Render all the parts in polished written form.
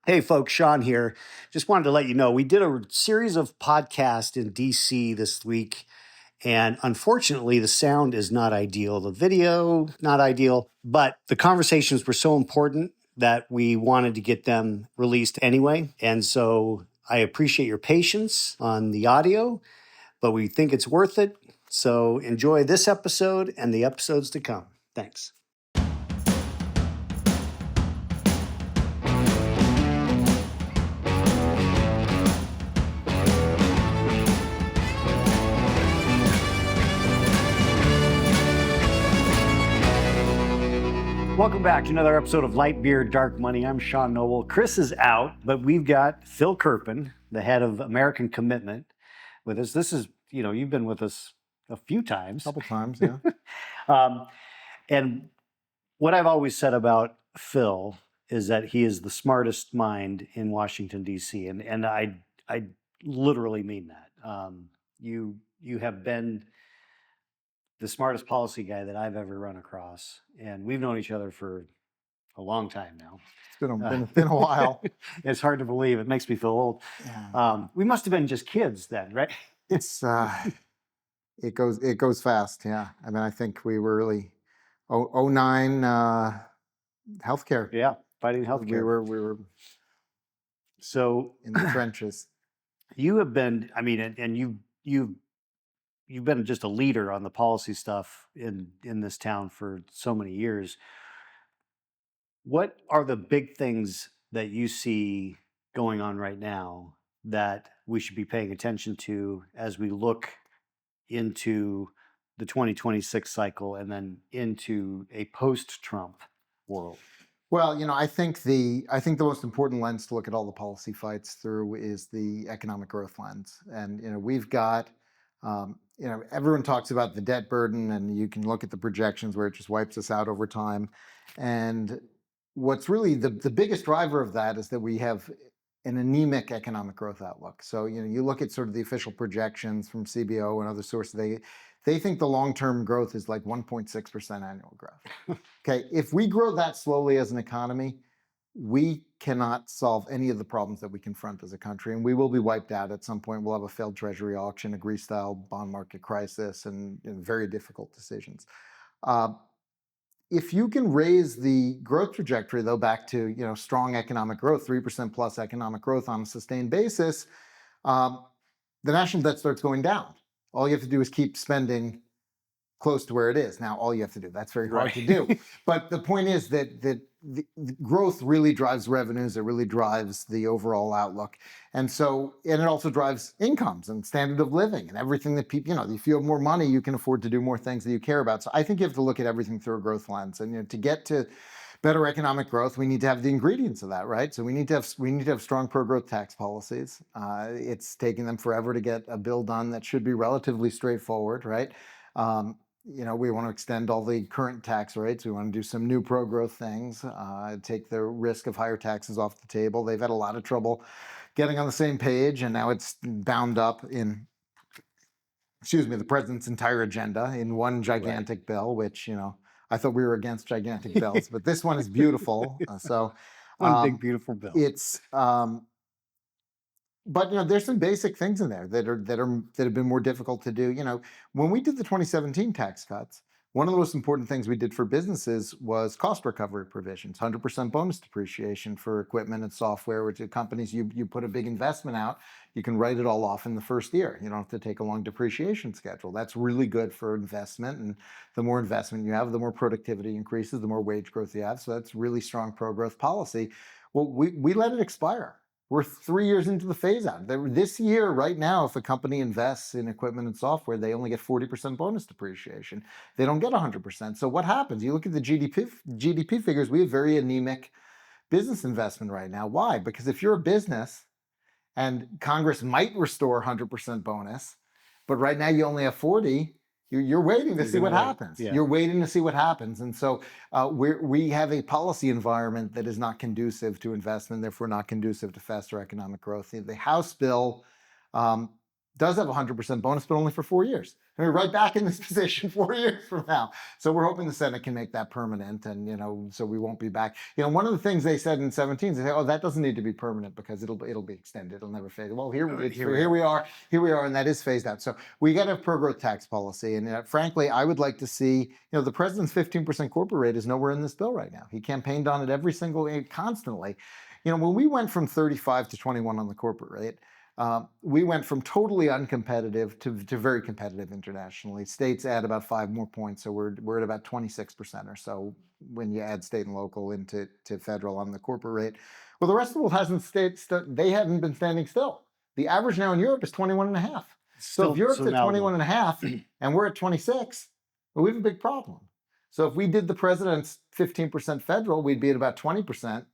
Hey folks, Sean here. Just wanted to let you know we did a series of podcasts in DC this week, and unfortunately, the sound is not ideal. The video, not ideal, but the conversations were so important that we wanted to get them released anyway. And so I appreciate your patience on the audio, but we think it's worth it. So enjoy this episode and the episodes to come. Thanks. Welcome back to another episode of Light Beer, Dark Money. I'm Sean Noble. Chris is out, but we've got Phil Kerpen, the head of American Commitment, with us. This is, you've been with us a few times. A couple times, yeah. And what I've always said about Phil is that he is the smartest mind in Washington, D.C. And I literally mean that. You have been the smartest policy guy that I've ever run across. And we've known each other for a long time now. It's been a while. It's hard to believe. It makes me feel old. Yeah. We must have been just kids then, right? It's it goes fast. Yeah. I mean, I think we were really 09 healthcare. Yeah, fighting healthcare. We were so in the trenches. You have been, and you've been just a leader on the policy stuff in this town for so many years. What are the big things that you see going on right now that we should be paying attention to as we look into the 2026 cycle and then into a post-Trump world? Well, I think the most important lens to look at all the policy fights through is the economic growth lens. And we've got everyone talks about the debt burden, and you can look at the projections where it just wipes us out over time. And what's really the biggest driver of that is that we have an anemic economic growth outlook. So you look at sort of the official projections from CBO and other sources, they think the long-term growth is like 1.6% annual growth. Okay, if we grow that slowly as an economy, we cannot solve any of the problems that we confront as a country, and we will be wiped out at some point. We'll have a failed treasury auction, a Greece-style bond market crisis, and very difficult decisions. If you can raise the growth trajectory, though, back to strong economic growth, 3% plus economic growth on a sustained basis, the national debt starts going down. All you have to do is keep spending close to where it is. Now, all you have to do, that's very hard to do. But the point is that the growth really drives revenues. It really drives the overall outlook. And it also drives incomes and standard of living and everything that people, if you have more money, you can afford to do more things that you care about. So I think you have to look at everything through a growth lens. And to get to better economic growth, we need to have the ingredients of that, right? So we need to have strong pro-growth tax policies. It's taking them forever to get a bill done that should be relatively straightforward, right? We want to extend all the current tax rates. We want to do some new pro-growth things, take the risk of higher taxes off the table. They've had a lot of trouble getting on the same page, and now it's bound up in, the president's entire agenda in one gigantic bill, which, I thought we were against gigantic bills, but this one is beautiful. One big, beautiful bill. But there's some basic things in there that have been more difficult to do. When we did the 2017 tax cuts, one of the most important things we did for businesses was cost recovery provisions, 100% bonus depreciation for equipment and software, which companies, you put a big investment out, you can write it all off in the first year. You don't have to take a long depreciation schedule. That's really good for investment. And the more investment you have, the more productivity increases, the more wage growth you have. So that's really strong pro-growth policy. Well, we let it expire. We're 3 years into the phase out. This year, right now, if a company invests in equipment and software, they only get 40% bonus depreciation. They don't get 100%. So what happens? You look at the GDP figures, we have very anemic business investment right now. Why? Because if you're a business and Congress might restore 100% bonus, but right now you only have 40, you're waiting to see what happens. Yeah. You're waiting to see what happens. And so we have a policy environment that is not conducive to investment, therefore not conducive to faster economic growth. The House bill does have a 100% bonus, but only for 4 years. And we're right back in this position 4 years from now. So we're hoping the Senate can make that permanent, and so we won't be back. One of the things they said in 17, they say, "Oh, that doesn't need to be permanent because it'll be extended. It'll never fade." Well, here we are, and that is phased out. So we got a pro-growth tax policy, and frankly, I would like to see. The president's 15% corporate rate is nowhere in this bill right now. He campaigned on it constantly. When we went from 35 to 21 on the corporate rate. We went from totally uncompetitive to very competitive internationally. States add about 5 more points, so we're at about 26% or so when you add state and local into federal on the corporate rate. Well, the rest of the world hasn't they haven't been standing still. The average now in Europe is 21.5. So if Europe's at 21.5 and we're at 26, well, we have a big problem. So if we did the president's 15% federal, we'd be at about 20%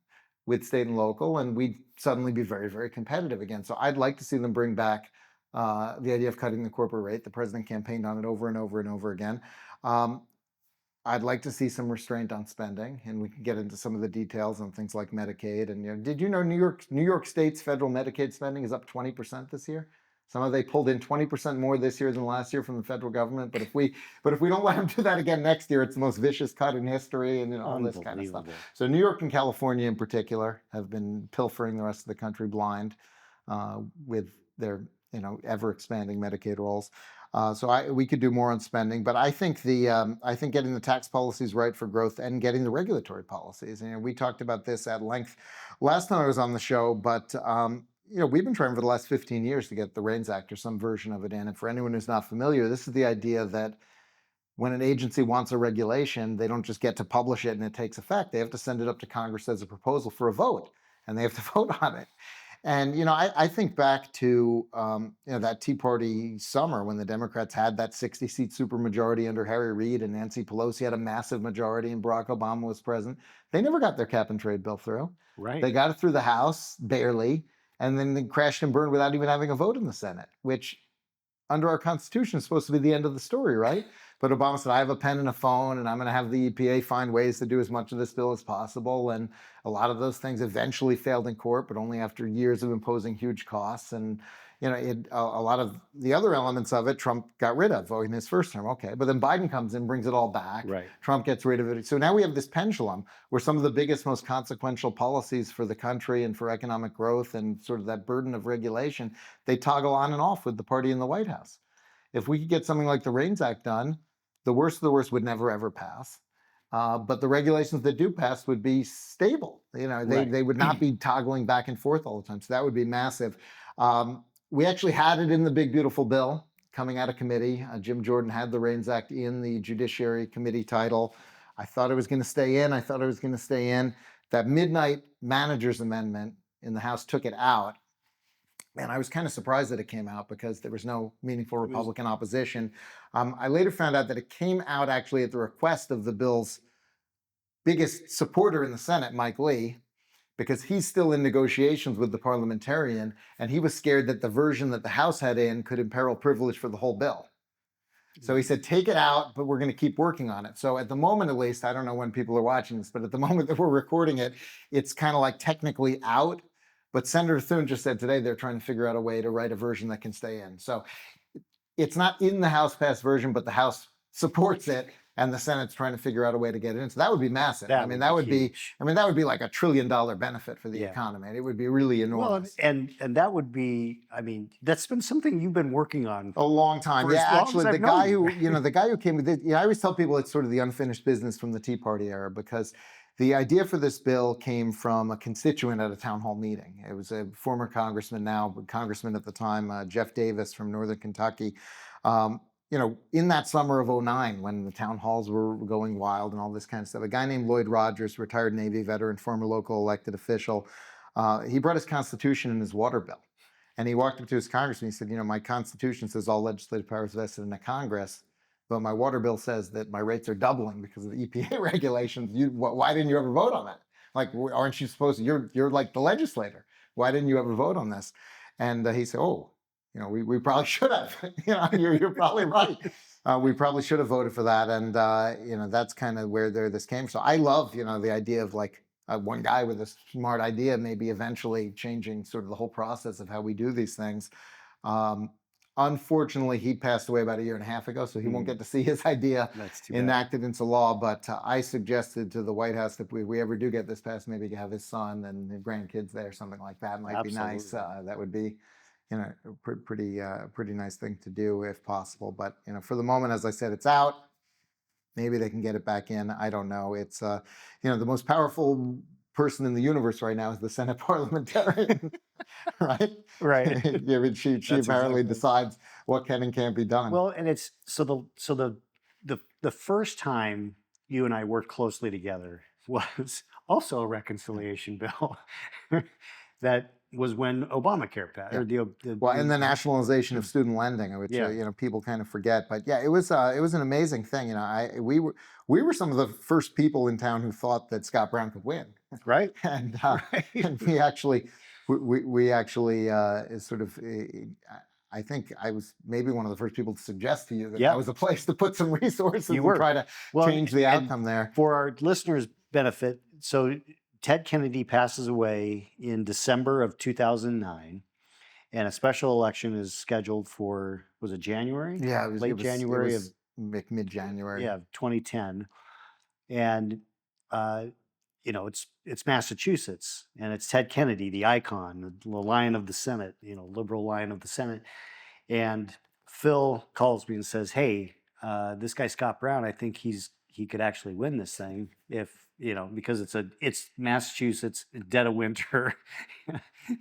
with state and local, and we'd suddenly be very, very competitive again. So I'd like to see them bring back the idea of cutting the corporate rate. The president campaigned on it over and over and over again. I'd like to see some restraint on spending, and we can get into some of the details on things like Medicaid. And did you know New York State's federal Medicaid spending is up 20% this year? They pulled in 20% more this year than last year from the federal government. But if we don't let them do that again next year, it's the most vicious cut in history, and all this kind of stuff. So New York and California in particular have been pilfering the rest of the country blind with their ever expanding Medicaid rolls. So we could do more on spending, but I think getting the tax policies right for growth and getting the regulatory policies. And we talked about this at length last time I was on the show, but. We've been trying for the last 15 years to get the REINS Act or some version of it in. And for anyone who's not familiar, this is the idea that when an agency wants a regulation, they don't just get to publish it and it takes effect. They have to send it up to Congress as a proposal for a vote, and they have to vote on it. And I think back to that Tea Party summer when the Democrats had that 60-seat supermajority under Harry Reid, and Nancy Pelosi had a massive majority, and Barack Obama was president. They never got their cap and trade bill through. Right. They got it through the House barely. And then they crashed and burned without even having a vote in the Senate, which under our Constitution is supposed to be the end of the story, right? But Obama said, I have a pen and a phone, and I'm going to have the EPA find ways to do as much of this bill as possible. And a lot of those things eventually failed in court, but only after years of imposing huge costs. And a lot of the other elements of it, Trump got rid of in his first term. Okay, but then Biden comes in and brings it all back. Right. Trump gets rid of it. So now we have this pendulum where some of the biggest, most consequential policies for the country and for economic growth and sort of that burden of regulation, they toggle on and off with the party in the White House. If we could get something like the REINS Act done, the worst of the worst would never, ever pass. But the regulations that do pass would be stable. They would not be toggling back and forth all the time. So that would be massive. We actually had it in the big, beautiful bill coming out of committee. Jim Jordan had the REINS Act in the Judiciary Committee title. I thought it was going to stay in. That midnight manager's amendment in the House took it out. And I was kind of surprised that it came out because there was no meaningful Republican opposition. I later found out that it came out actually at the request of the bill's biggest supporter in the Senate, Mike Lee, because he's still in negotiations with the parliamentarian, and he was scared that the version that the House had in could imperil privilege for the whole bill. So he said, take it out, but we're going to keep working on it. So at the moment, at least, I don't know when people are watching this, but at the moment that we're recording it, it's kind of like technically out. But Senator Thune just said today they're trying to figure out a way to write a version that can stay in. So it's not in the House passed version, but the House supports it, and the Senate's trying to figure out a way to get it in. So that would be massive. That would be like $1 trillion benefit for the economy. It would be really enormous. Well, and that would be, that's been something you've been working on a long time. Yeah, actually, the guy who came with it, I always tell people it's sort of the unfinished business from the Tea Party era, because the idea for this bill came from a constituent at a town hall meeting. It was a former congressman, now congressman at the time, Jeff Davis from Northern Kentucky. In that summer of '09, when the town halls were going wild and all this kind of stuff, a guy named Lloyd Rogers, retired Navy veteran, former local elected official, he brought his Constitution in his water bill. And he walked up to his congressman, he said, my Constitution says all legislative powers vested in the Congress, but my water bill says that my rates are doubling because of the EPA regulations. Why didn't you ever vote on that? Like, aren't you supposed to, you're like the legislator. Why didn't you ever vote on this? And he said, we probably should have. You're probably right. We probably should have voted for that. And, that's kind of where this came. So I love, the idea of like one guy with a smart idea, maybe eventually changing sort of the whole process of how we do these things. Unfortunately, he passed away about a year and a half ago, so he won't get to see his idea That's too bad. enacted into law. But I suggested to the White House that we ever do get this passed, maybe have his son and his grandkids there, something like that might be nice. That would be, a pretty nice thing to do if possible. But for the moment, as I said, it's out. Maybe they can get it back in. I don't know. It's the most powerful person in the universe right now is the Senate parliamentarian. Right. Yeah, but she apparently decides what can and can't be done. Well, and it's the first time you and I worked closely together was also a reconciliation bill that was when Obamacare passed. And the nationalization of student lending, which people kind of forget. But yeah, it was an amazing thing. We were some of the first people in town who thought that Scott Brown could win. Right. And we actually sort of. I think I was maybe one of the first people to suggest to you that that was a place to put some resources and try to change the outcome there. For our listeners' benefit, so Ted Kennedy passes away in December of 2009, and a special election is scheduled for, was it January? Yeah, late January of mid-January. Yeah, 2010, and it's Massachusetts, and it's Ted Kennedy, the icon, the lion of the Senate, liberal lion of the Senate. And Phil calls me and says, "Hey, this guy Scott Brown, I think he could actually win this thing if because it's Massachusetts, dead of winter.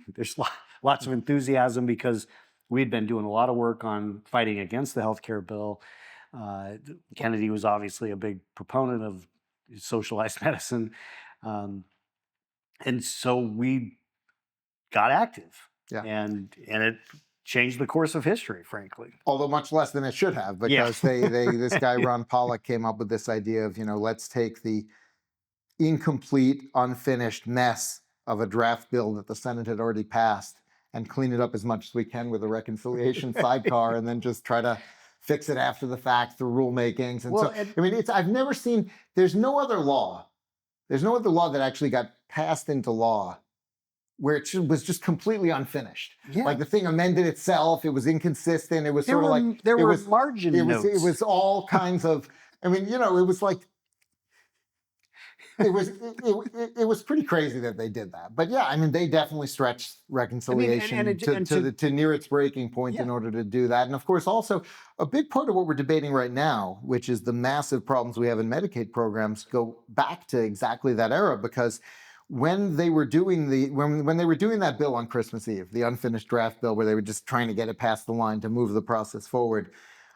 There's lots of enthusiasm because we'd been doing a lot of work on fighting against the healthcare bill. Kennedy was obviously a big proponent of socialized medicine." And so we got active, and it changed the course of history, frankly. Although much less than it should have, because this guy Ron Pollock came up with this idea of let's take the incomplete, unfinished mess of a draft bill that the Senate had already passed and clean it up as much as we can with a reconciliation sidecar, and then just try to fix it after the fact through rulemakings. And I've never seen. There's no other law that actually got passed into law where it was just completely unfinished. Yeah. Like the thing amended itself, it was inconsistent. It was there were margin notes. It was all kinds of. It was like. It was pretty crazy that they did that. But yeah, they definitely stretched reconciliation to near its breaking point in order to do that. And of course, also a big part of what we're debating right now, which is the massive problems we have in Medicaid programs, go back to exactly that era, because when they were doing when they were doing that bill on Christmas Eve, the unfinished draft bill where they were just trying to get it past the line to move the process forward,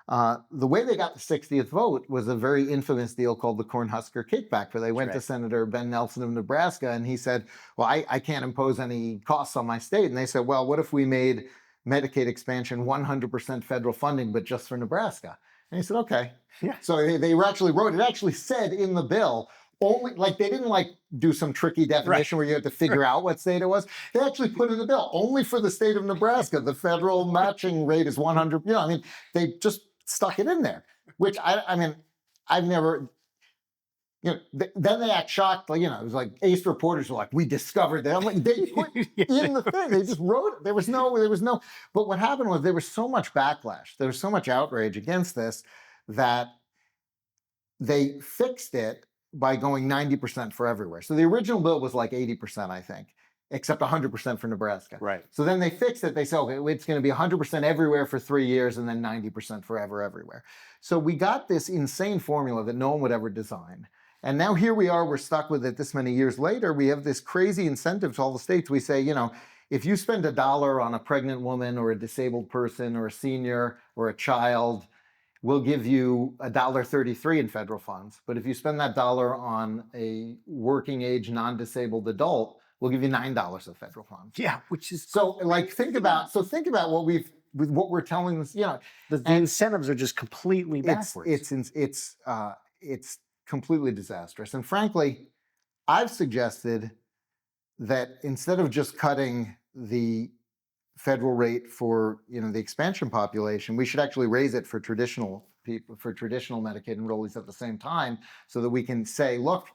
the way they got the 60th vote was a very infamous deal called the Cornhusker Kickback, where they went to Senator Ben Nelson of Nebraska, and he said, well, I can't impose any costs on my state. And they said, well, what if we made Medicaid expansion 100% federal funding, but just for Nebraska? And he said, okay. Yeah. So they actually wrote, it actually said in the bill, only, they didn't do some tricky definition where you had to figure out what state it was. They actually put in the bill, only for the state of Nebraska, the federal matching rate is 100. They just stuck it in there, which I've never, then they act shocked. It was like Ace reporters were like, we discovered that. I'm like, they put in the thing, they just wrote it. There was no, but what happened was there was so much backlash. There was so much outrage against this that they fixed it by going 90% for everywhere. So the original bill was like 80%, I think, except 100% for Nebraska. Right. So then they fixed it. They said, okay, it's going to be 100% everywhere for 3 years and then 90% forever everywhere. So we got this insane formula that no one would ever design. And now here we are, we're stuck with it this many years later. We have this crazy incentive to all the states. We say, if you spend $1 on a pregnant woman or a disabled person or a senior or a child, we'll give you $1.33 in federal funds. But if you spend that dollar on a working age, non-disabled adult, we'll give you $9 of federal funds. Yeah, which is so think about what we're telling this. The incentives are just completely backwards. It's completely disastrous. And frankly, I've suggested that instead of just cutting the federal rate for the expansion population, we should actually raise it for traditional people, for traditional Medicaid enrollees at the same time, so that we can say, look,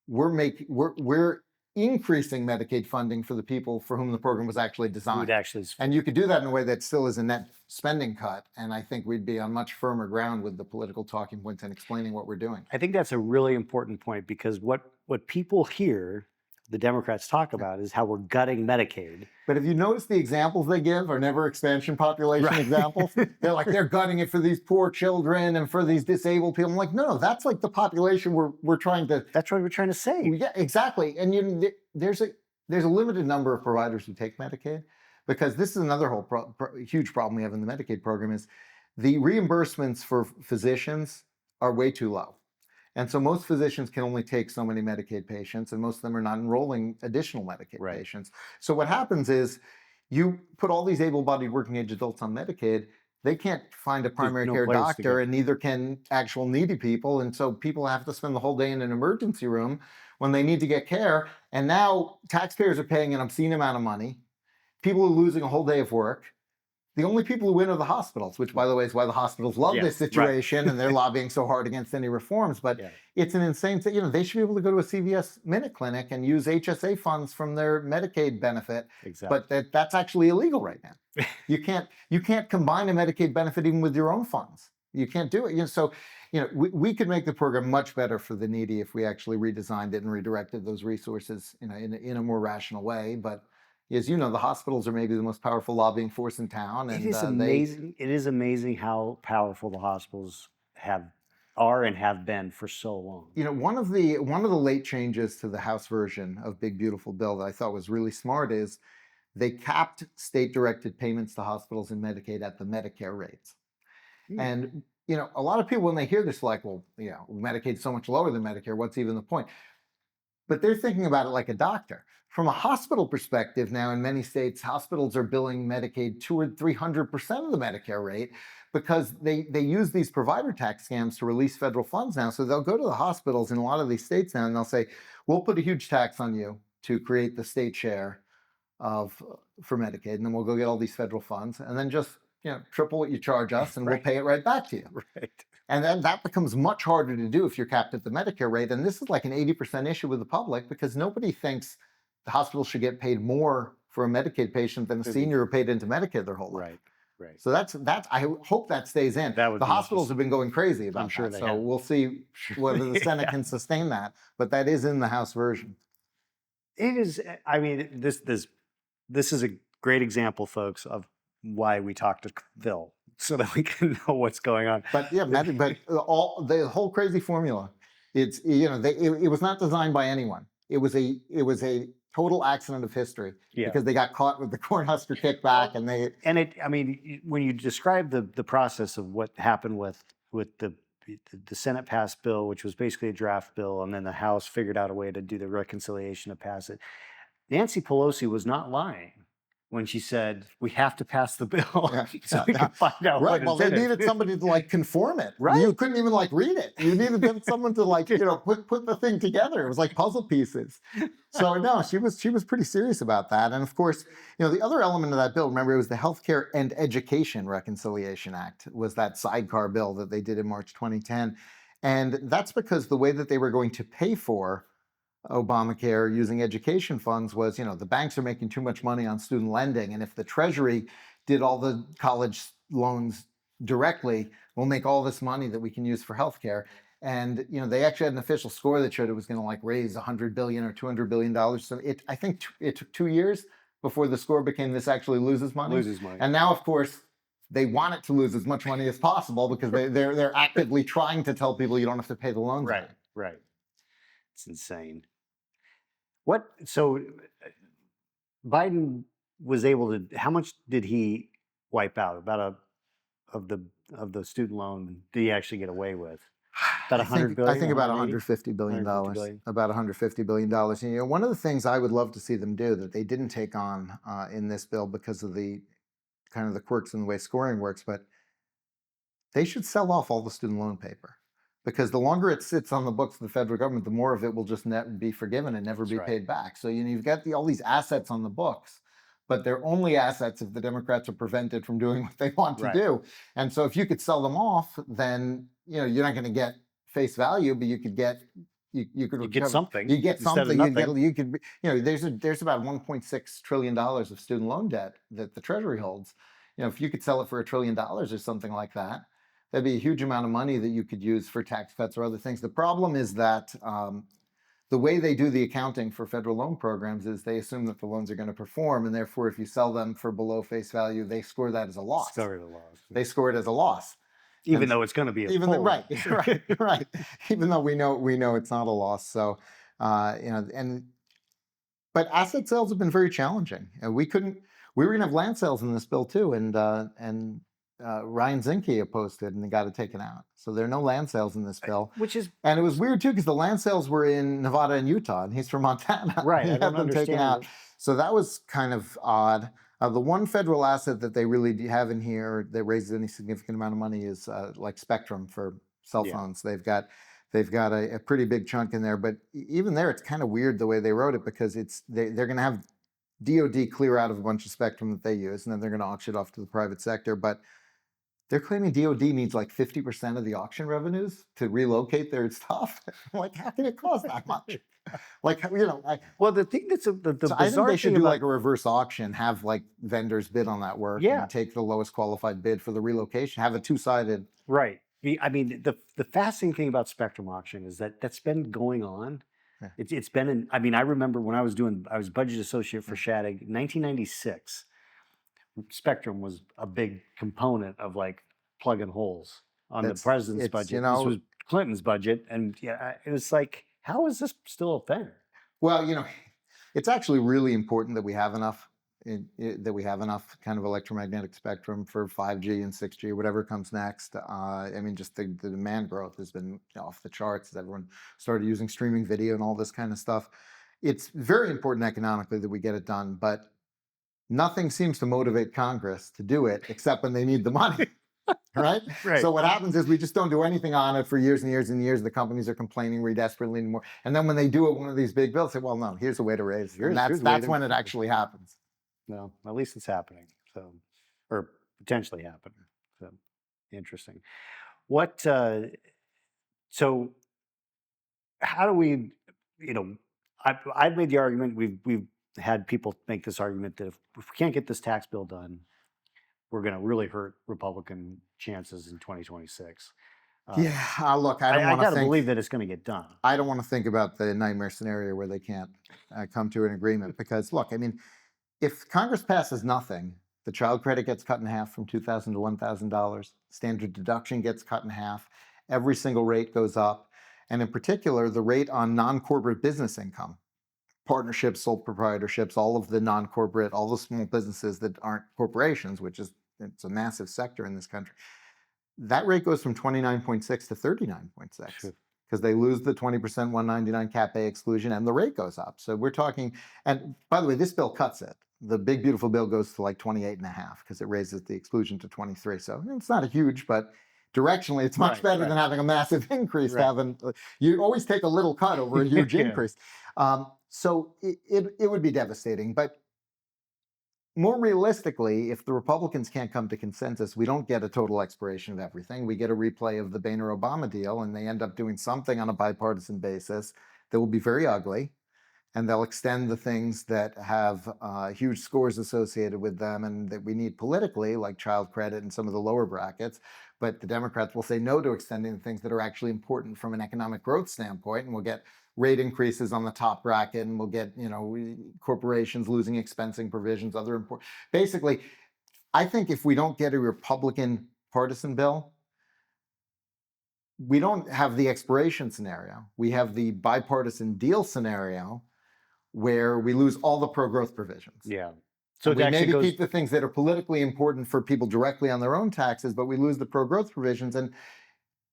we're increasing Medicaid funding for the people for whom the program was actually designed. And you could do that in a way that still is a net spending cut. And I think we'd be on much firmer ground with the political talking points and explaining what we're doing. I think that's a really important point, because what people hear the Democrats talk about is how we're gutting Medicaid. But if you notice, the examples they give are never expansion population examples. They're like, they're gutting it for these poor children and for these disabled people. I'm like, no, that's like the population we're trying to. That's what we're trying to save. Yeah, exactly. And there's a limited number of providers who take Medicaid, because this is another whole huge problem we have in the Medicaid program is the reimbursements for physicians are way too low. And so most physicians can only take so many Medicaid patients, and most of them are not enrolling additional Medicaid patients. So what happens is you put all these able-bodied working age adults on Medicaid, they can't find a primary care doctor, and neither can actual needy people. And so people have to spend the whole day in an emergency room when they need to get care. And now taxpayers are paying an obscene amount of money. People are losing a whole day of work. The only people who win are the hospitals, which, by the way, is why the hospitals love this situation, and they're lobbying so hard against any reforms. But it's an insane thing. They should be able to go to a CVS Minute Clinic and use HSA funds from their Medicaid benefit. Exactly. But that's actually illegal right now. You can't combine a Medicaid benefit even with your own funds. You can't do it. So we could make the program much better for the needy if we actually redesigned it and redirected those resources in a more rational way. But as you know, the hospitals are maybe the most powerful lobbying force in town. And it is amazing. It is amazing how powerful the hospitals are and have been for so long. One of the late changes to the House version of Big Beautiful Bill that I thought was really smart is they capped state-directed payments to hospitals in Medicaid at the Medicare rates. And a lot of people, when they hear this, are like, well, Medicaid's so much lower than Medicare. What's even the point? But they're thinking about it like a doctor. From a hospital perspective, now in many states, hospitals are billing Medicaid 200 or 300% of the Medicare rate, because they use these provider tax scams to release federal funds now. So they'll go to the hospitals in a lot of these states now, and they'll say, we'll put a huge tax on you to create the state share for Medicaid, and then we'll go get all these federal funds, and then just triple what you charge us, and we'll pay it right back to you. And then that becomes much harder to do if you're capped at the Medicare rate. And this is like an 80% issue with the public, because nobody thinks the hospital should get paid more for a Medicaid patient than a senior who paid into Medicaid their whole life. Right. So that's. I hope that stays in. The hospitals have been going crazy about that. So we'll see whether the Senate can sustain that. But that is in the House version. It is. I mean, this is a great example, folks, of why we talk to Phil, so that we can know what's going on. But the whole crazy formula, it was not designed by anyone. It was a total accident of history, because they got caught with the Cornhusker kickback, when you describe the process of what happened with the Senate passed bill, which was basically a draft bill, and then the House figured out a way to do the reconciliation to pass it. Nancy Pelosi was not lying when she said, we have to pass the bill so we can find out what Well, they needed somebody to conform it. You couldn't even read it. You needed someone to put the thing together. It was like puzzle pieces. So no, she was pretty serious about that. And of course, the other element of that bill, remember, it was the Healthcare and Education Reconciliation Act, was that sidecar bill that they did in March 2010. And that's because the way that they were going to pay for Obamacare using education funds was, the banks are making too much money on student lending, and if the Treasury did all the college loans directly, we'll make all this money that we can use for healthcare. And they actually had an official score that showed it was going to raise $100 billion or $200 billion. So I think it took 2 years before the score became this actually loses money. And now, of course, they want it to lose as much money as possible, because they're actively trying to tell people you don't have to pay the loans. Right. It's insane. So Biden was able to, how much did he wipe out of the student loan did he actually get away with? About $100 billion? I think about $150 billion. About $150 billion. One of the things I would love to see them do that they didn't take on in this bill because of the kind of the quirks in the way scoring works, but they should sell off all the student loan paper. Because the longer it sits on the books of the federal government, the more of it will just be forgiven and never be paid back. So you've got all these assets on the books, but they're only assets if the Democrats are prevented from doing what they want to do. And so if you could sell them off, then you're not going to get face value, but you could get you could You get recover. something You get instead of something. nothing. You could, there's about $1.6 trillion of student loan debt that the Treasury holds. If you could sell it for $1 trillion or something like that, that'd be a huge amount of money that you could use for tax cuts or other things. The problem is that the way they do the accounting for federal loan programs is they assume that the loans are going to perform, and therefore, if you sell them for below face value, they score that as a loss. Score it a loss. They score it as a loss, even though it's going to be a full right, right. Even though we know it's not a loss. So, but asset sales have been very challenging, and we were going to have land sales in this bill too, and Ryan Zinke opposed it, and they got it taken out. So there are no land sales in this bill. And it was weird too, because the land sales were in Nevada and Utah, and he's from Montana. Right, He I don't had them taken out. understand. So that was kind of odd. The one federal asset that they really have in here that raises any significant amount of money is like spectrum for cell phones. They've got a pretty big chunk in there, but even there, it's kind of weird the way they wrote it, because they're going to have DoD clear out of a bunch of spectrum that they use, and then they're going to auction it off to the private sector. But they're claiming DoD needs like 50% of the auction revenues to relocate their stuff. Like, how can it cost that much? Well, the thing that's the so I think bizarre they should thing do about, like a reverse auction, have like vendors bid on that work, and take the lowest qualified bid for the relocation, have a two-sided. Right. I mean, the fascinating thing about spectrum auction is that that's been going on. Yeah. It's been in, I mean, I remember when I was budget associate for Shattuck, 1996. Spectrum was a big component of like plugging holes on the president's budget. This was Clinton's budget, and it was like, how is this still a thing? Well, it's actually really important that we have enough kind of electromagnetic spectrum for 5G and 6G, whatever comes next. I mean, just the demand growth has been off the charts as everyone started using streaming video and all this kind of stuff. It's very important economically that we get it done, but nothing seems to motivate Congress to do it except when they need the money. Right? So what happens is we just don't do anything on it for years and years and years. The companies are complaining we desperately need more. And then when they do it, one of these big bills, say, well, no, here's a way to raise it. And that's when it actually happens. No, at least it's happening. So, or potentially happening. So interesting. So how do we, I've made the argument, we've had people make this argument that if we can't get this tax bill done, we're going to really hurt Republican chances in 2026. Look, I got to believe that it's going to get done. I don't want to think about the nightmare scenario where they can't come to an agreement, because look, I mean, if Congress passes nothing, the child credit gets cut in half from $2,000 to $1,000. Standard deduction gets cut in half. Every single rate goes up. And in particular, the rate on non-corporate business income, partnerships, sole proprietorships, all of the non-corporate, all the small businesses that aren't corporations, it's a massive sector in this country. That rate goes from 29.6 to 39.6. Because they lose the 20% 199 Cap A exclusion, and the rate goes up. So we're talking, and by the way, this bill cuts it. The big beautiful bill goes to like 28.5 because it raises the exclusion to 23. So it's not a huge, but directionally it's much better than having a massive increase. You always take a little cut over a huge increase. So it would be devastating. But more realistically, if the Republicans can't come to consensus, we don't get a total expiration of everything. We get a replay of the Boehner-Obama deal, and they end up doing something on a bipartisan basis that will be very ugly, and they'll extend the things that have huge scores associated with them and that we need politically, like child credit and some of the lower brackets. But the Democrats will say no to extending the things that are actually important from an economic growth standpoint, and we'll get rate increases on the top bracket, and we'll get, corporations losing expensing provisions, other important. Basically, I think if we don't get a Republican partisan bill, we don't have the expiration scenario. We have the bipartisan deal scenario where we lose all the pro-growth provisions. Yeah. So we maybe keep the things that are politically important for people directly on their own taxes, but we lose the pro-growth provisions. And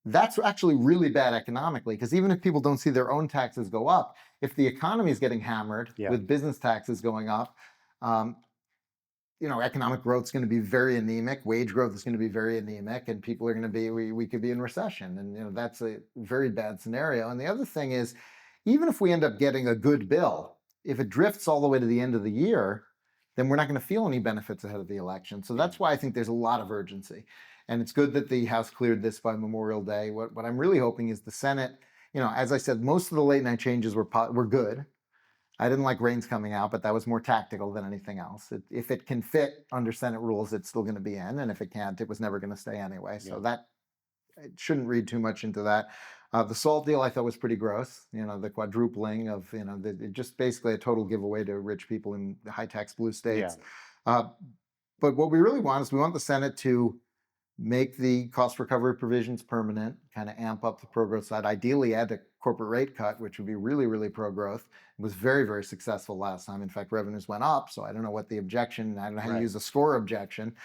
that's actually really bad economically, because even if people don't see their own taxes go up, if the economy is getting hammered with business taxes going up, economic growth is going to be very anemic, wage growth is going to be very anemic, and people are going to be, we could be in recession. And, that's a very bad scenario. And the other thing is, even if we end up getting a good bill, if it drifts all the way to the end of the year, then we're not going to feel any benefits ahead of the election. So that's why I think there's a lot of urgency. And it's good that the House cleared this by Memorial Day. What I'm really hoping is the Senate as I said, most of the late night changes were good. I didn't like Reins coming out, but that was more tactical than anything else. If it can fit under Senate rules, it's still going to be in, and if it can't, it was never going to stay anyway. So that it shouldn't read too much into that. The salt deal I thought was pretty gross. The quadrupling of just basically a total giveaway to rich people in high tax blue states. But what we really want is we want the Senate to make the cost recovery provisions permanent, kind of amp up the pro-growth side, ideally add a corporate rate cut, which would be really, really pro-growth. It was very, very successful last time. In fact, revenues went up, so I don't know what the objection, I don't know how you use a score objection.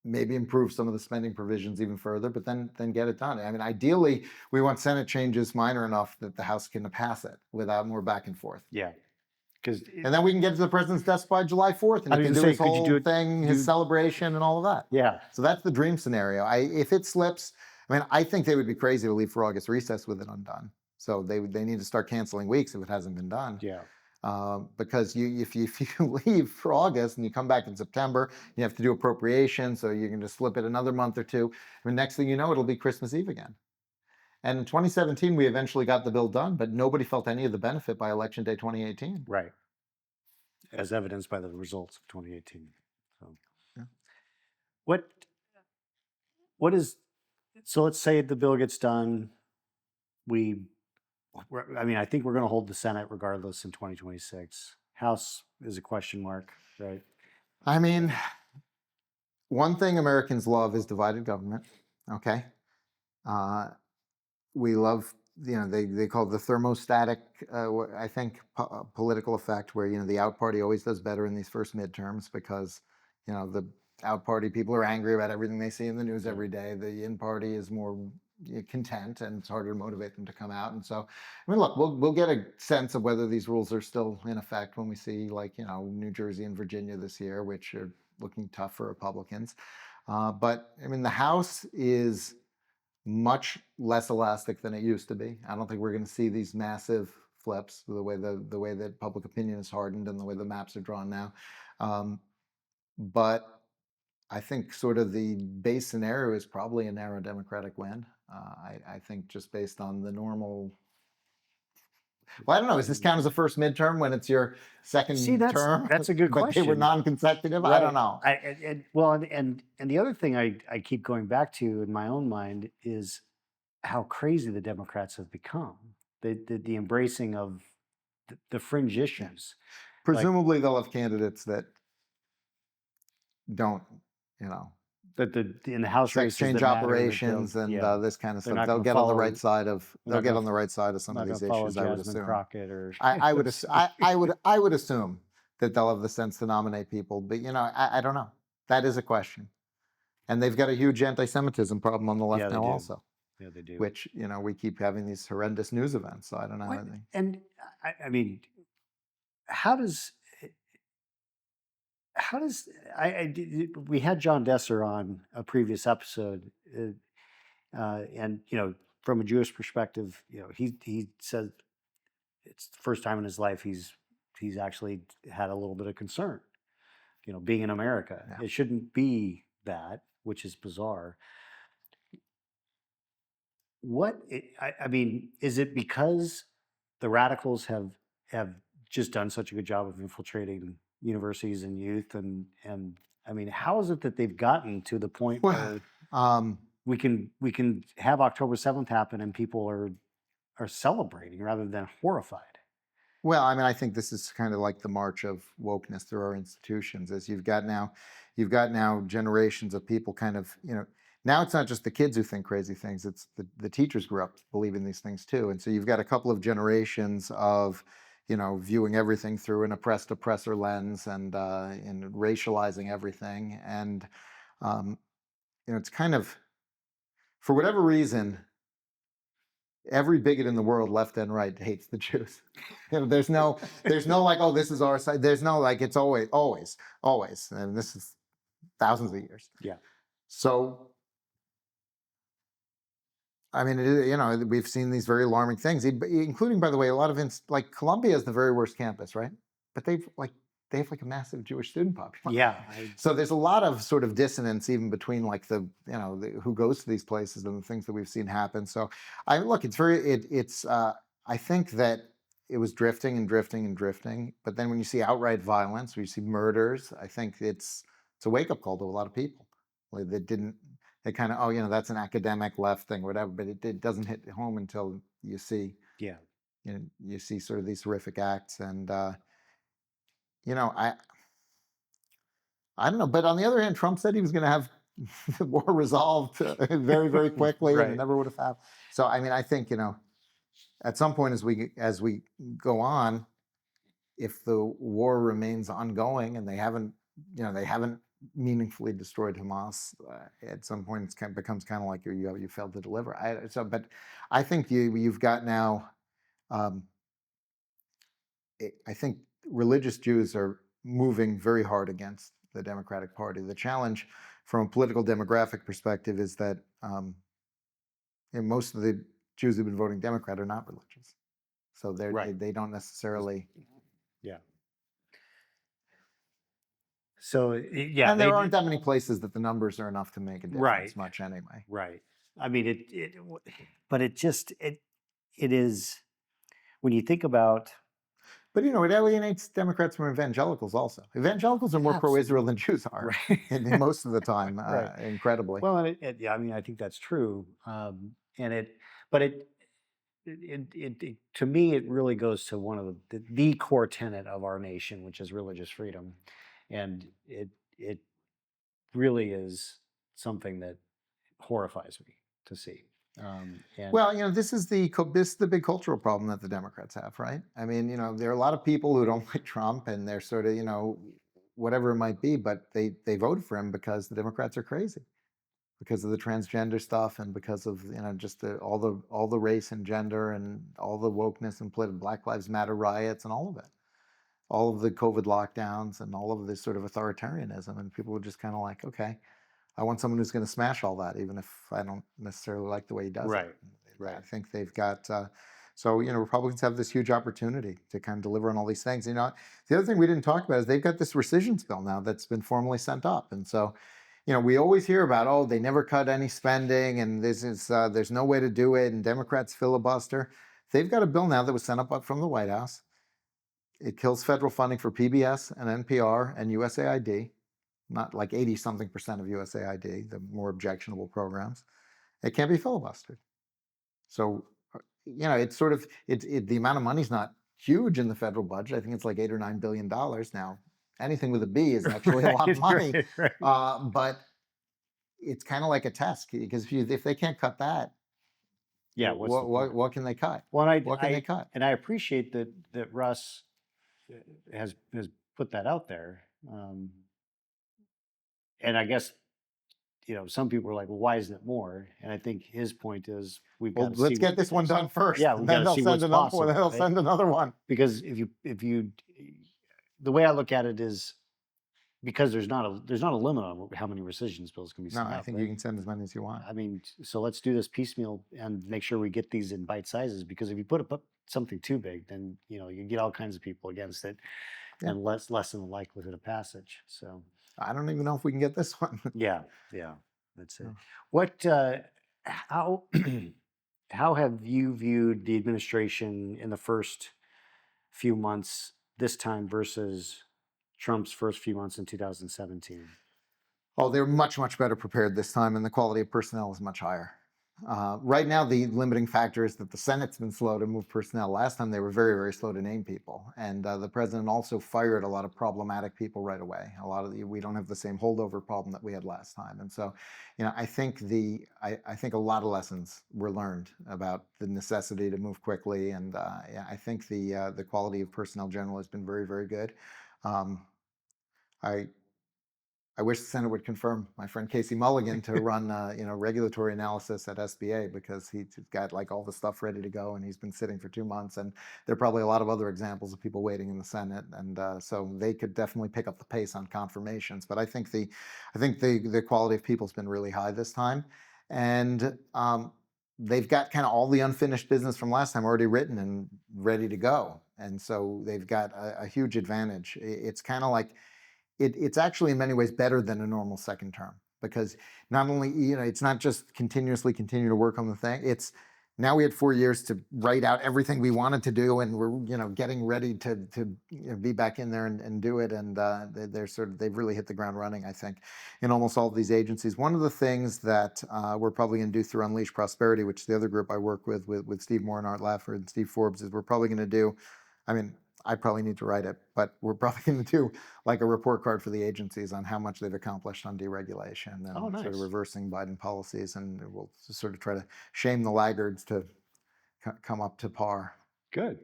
Maybe improve some of the spending provisions even further, but then get it done. I mean, ideally, we want Senate changes minor enough that the House can pass it without more back and forth. Yeah. And then we can get to the president's desk by July 4th, and he can do his whole thing, his celebration, and all of that. Yeah. So that's the dream scenario. If it slips, I think they would be crazy to leave for August recess with it undone. So they need to start canceling weeks if it hasn't been done. Yeah. Because if you leave for August and you come back in September, you have to do appropriation, so you can just slip it another month or two. Next thing you know, it'll be Christmas Eve again. And in 2017, we eventually got the bill done, but nobody felt any of the benefit by Election Day 2018. Right. As evidenced by the results of 2018. So, yeah. So let's say the bill gets done. I think we're going to hold the Senate regardless in 2026. House is a question mark, right? One thing Americans love is divided government. Okay. We love, they call it the thermostatic, I think, political effect, where, the out party always does better in these first midterms because, the out party people are angry about everything they see in the news every day. The in party is more content, and it's harder to motivate them to come out. And so, look, we'll get a sense of whether these rules are still in effect when we see, New Jersey and Virginia this year, which are looking tough for Republicans. But the House is much less elastic than it used to be. I don't think we're going to see these massive flips the way that public opinion is hardened and the way the maps are drawn now. But I think sort of the base scenario is probably a narrow Democratic win. I think just based on the normal. Well, I don't know. Does this count as a first midterm when it's your second term? That's a good question. But they were non-consecutive. Right. I don't know. And the other thing I keep going back to in my own mind is how crazy the Democrats have become. The embracing of the fringe issues. Presumably, they'll have candidates that don't, that in the House races exchange operations and this kind of stuff. They'll get on the right side of some of these issues. I would assume. I would assume that they'll have the sense to nominate people, but I don't know. That is a question, and they've got a huge anti-Semitism problem on the left now also. Yeah, they do. Which we keep having these horrendous news events. So I don't know. And how does we had John Desser on a previous episode, and from a Jewish perspective, he said it's the first time in his life he's actually had a little bit of concern, being in America. Yeah. It shouldn't be that, which is bizarre. Is it because the radicals have just done such a good job of infiltrating universities and youth, and how is it that they've gotten to the point where we can have October 7th happen and people are celebrating rather than horrified? Well, I think this is kind of like the march of wokeness through our institutions. As you've got now generations of people kind of, now it's not just the kids who think crazy things, it's the teachers grew up believing these things too. And so you've got a couple of generations of viewing everything through an oppressor lens and racializing everything. And, it's kind of, for whatever reason, every bigot in the world, left and right, hates the Jews. There's no like, oh, this is our side. There's no like, it's always. And this is thousands of years. Yeah. So, we've seen these very alarming things, including, by the way, a lot of Columbia is the very worst campus, right? But they have like a massive Jewish student population. Yeah. So there's a lot of sort of dissonance even between like who goes to these places and the things that we've seen happen. So I think that it was drifting and drifting and drifting. But then when you see outright violence, when you see murders, I think it's a wake up call to a lot of people. Like they kind of, that's an academic left thing, whatever. But it doesn't hit home until you see, you see sort of these horrific acts. And I don't know. But on the other hand, Trump said he was going to have the war resolved very, very quickly, and it never would have happened. So I mean, I think at some point as we go on, if the war remains ongoing and they haven't meaningfully destroyed Hamas, at some point it becomes kind of like you failed to deliver. But I think you've got now. I think religious Jews are moving very hard against the Democratic Party. The challenge from a political demographic perspective is that most of the Jews who've been voting Democrat are not religious. So they don't necessarily. Yeah. So yeah, and there aren't that many places that the numbers are enough to make a difference much anyway. Right. I mean, but it is when you think about. But it alienates Democrats from evangelicals also. Evangelicals are more pro-Israel than Jews are, most of the time, incredibly. Well, I mean, I think that's true. But to me, it really goes to one of the core tenet of our nation, which is religious freedom, and it really is something that horrifies me to see. This is the big cultural problem that the Democrats have, right? I mean, there are a lot of people who don't like Trump, and they're sort of, whatever it might be, but they voted for him because the Democrats are crazy, because of the transgender stuff, and because of just all the race and gender and all the wokeness and Black Lives Matter riots and all of it, all of the COVID lockdowns and all of this sort of authoritarianism, and people were just kind of like, okay, I want someone who's going to smash all that, even if I don't necessarily like the way he does it. Right. I think they've got, Republicans have this huge opportunity to kind of deliver on all these things. The other thing we didn't talk about is they've got this rescissions bill now that's been formally sent up. And so, we always hear about, they never cut any spending and there's no way to do it, and Democrats filibuster. They've got a bill now that was sent up from the White House. It kills federal funding for PBS and NPR and USAID. Not like 80-something% of USAID, the more objectionable programs. It can't be filibustered. So, it's sort of, the amount of money is not huge in the federal budget. I think it's like $8 or $9 billion now. Anything with a B is actually a lot of money. But it's kind of like a test, because if they can't cut that, what can they cut? Well, what can they cut? And I appreciate that Russ has put that out there. And I guess, some people are like, well, why isn't it more? And I think his point is let's get this one done first. Yeah, then they'll send another one. Because if you, the way I look at it is, because there's not a limit on how many rescissions bills can be sent. No, I think you can send as many as you want. I mean, so let's do this piecemeal and make sure we get these in bite sizes. Because if you put something too big, then you get all kinds of people against it, and lessen the likelihood of passage. So. I don't even know if we can get this one. Yeah, that's it. What, how have you viewed the administration in the first few months this time versus Trump's first few months in 2017? Oh, they're much, much better prepared this time, and the quality of personnel is much higher. Right now, the limiting factor is that the Senate's been slow to move personnel. Last time, they were very, very slow to name people. And the president also fired a lot of problematic people right away. We don't have the same holdover problem that we had last time. And so, I think I think a lot of lessons were learned about the necessity to move quickly. And I think the quality of personnel general has been very, very good. I wish the Senate would confirm my friend Casey Mulligan to run, regulatory analysis at SBA, because he's got like all the stuff ready to go, and he's been sitting for 2 months. And there are probably a lot of other examples of people waiting in the Senate, and so they could definitely pick up the pace on confirmations. But I think the quality of people has been really high this time, and they've got kind of all the unfinished business from last time already written and ready to go. And so they've got a huge advantage. It's kind of like, it's actually in many ways better than a normal second term, because not only, it's not just continuously continue to work on the thing. It's now we had 4 years to write out everything we wanted to do, and we're getting ready to be back in there and do it. And they've really hit the ground running, I think, in almost all of these agencies. One of the things that we're probably going to do through Unleash Prosperity, which is the other group I work with Steve Moore and Art Laffer and Steve Forbes, is we're probably going to do, I mean, I probably need to write it, but we're probably going to do like a report card for the agencies on how much they've accomplished on deregulation and nice. sort of reversing Biden policies, and we'll sort of try to shame the laggards to come up to par. Good.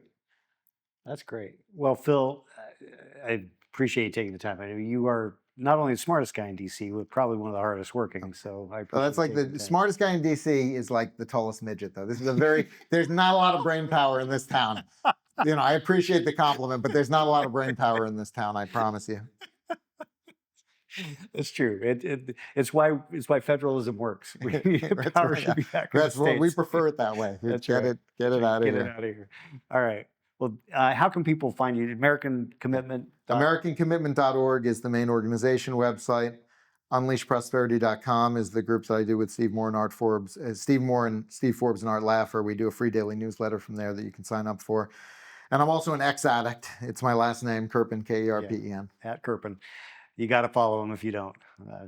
That's great. Well, Phil, I appreciate you taking the time. I know you are not only the smartest guy in DC, but probably one of the hardest working. So I appreciate Well, that's like the smartest guy in DC is like the tallest midget, though. This is there's not a lot of brain power in this town. I appreciate the compliment, but there's not a lot of brain power in this town, I promise you. That's true. It's why federalism works. Power should be back in the That's what we states. prefer it that way. That's Get right. it out of here. Get it out of here. All right. Well, how can people find you? American Commitment. AmericanCommitment.org is the main organization website. UnleashProsperity.com is the groups that I do with Steve Moore and Art Forbes. Steve Moore and Steve Forbes and Art Laffer. We do a free daily newsletter from there that you can sign up for. And I'm also an ex-addict. It's my last name, Kerpen, Kerpen. Yeah, at Kerpen. You got to follow him if you don't.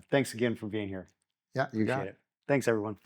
Thanks again for being here. Yeah, you got it. Thanks, everyone.